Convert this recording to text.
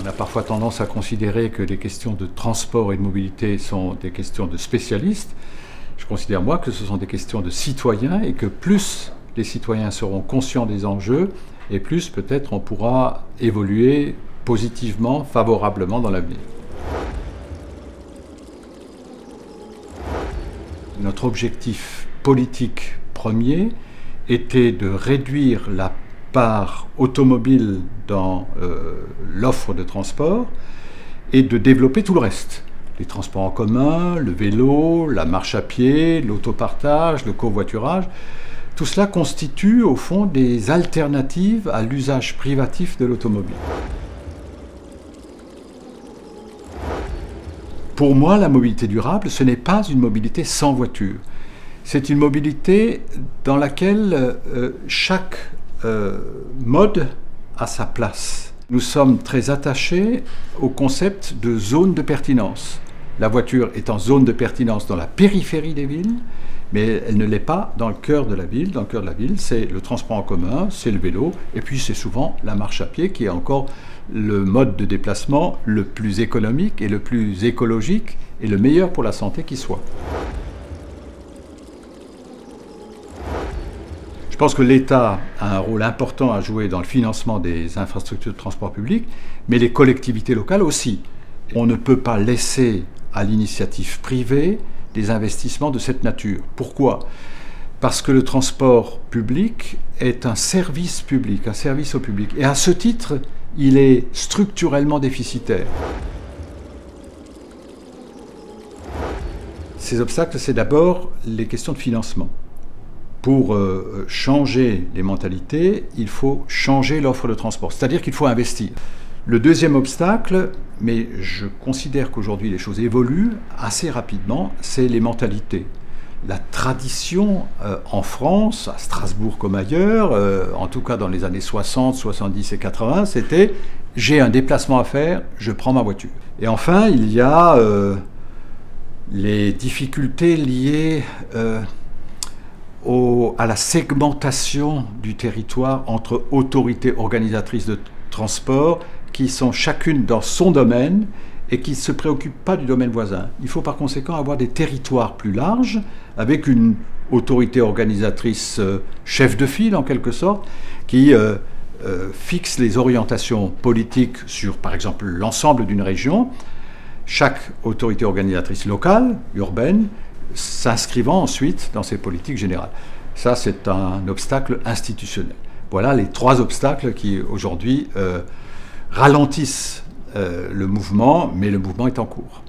On a parfois tendance à considérer que les questions de transport et de mobilité sont des questions de spécialistes. Je considère, moi, que ce sont des questions de citoyens et que plus les citoyens seront conscients des enjeux et plus peut-être on pourra évoluer positivement, favorablement dans l'avenir. Notre objectif politique premier était de réduire la part automobile dans l'offre de transport et de développer tout le reste. Les transports en commun, le vélo, la marche à pied, l'autopartage, le covoiturage. Tout cela constitue au fond des alternatives à l'usage privatif de l'automobile. Pour moi, la mobilité durable, ce n'est pas une mobilité sans voiture. C'est une mobilité dans laquelle chaque mode a sa place. Nous sommes très attachés au concept de zone de pertinence. La voiture est en zone de pertinence dans la périphérie des villes, mais elle ne l'est pas dans le cœur de la ville. Dans le cœur de la ville, c'est le transport en commun, c'est le vélo, et puis c'est souvent la marche à pied qui est encore le mode de déplacement le plus économique et le plus écologique et le meilleur pour la santé qui soit. Je pense que l'État a un rôle important à jouer dans le financement des infrastructures de transport public, mais les collectivités locales aussi. On ne peut pas laisser à l'initiative privée des investissements de cette nature. Pourquoi ? Parce que le transport public est un service public, un service au public. Et à ce titre, il est structurellement déficitaire. Ces obstacles, c'est d'abord les questions de financement. Pour changer les mentalités, il faut changer l'offre de transport, c'est-à-dire qu'il faut investir. Le deuxième obstacle, mais je considère qu'aujourd'hui les choses évoluent assez rapidement, c'est les mentalités. La tradition en France, à Strasbourg comme ailleurs, en tout cas dans les années 60, 70 et 80, c'était « j'ai un déplacement à faire, je prends ma voiture ». Et enfin, il y a les difficultés liées à la segmentation du territoire entre autorités organisatrices de transport qui sont chacune dans son domaine et qui ne se préoccupent pas du domaine voisin. Il faut par conséquent avoir des territoires plus larges avec une autorité organisatrice chef de file en quelque sorte qui fixe les orientations politiques sur par exemple l'ensemble d'une région. Chaque autorité organisatrice locale, urbaine, s'inscrivant ensuite dans ces politiques générales. Ça, c'est un obstacle institutionnel. Voilà les trois obstacles qui, aujourd'hui, ralentissent le mouvement, mais le mouvement est en cours.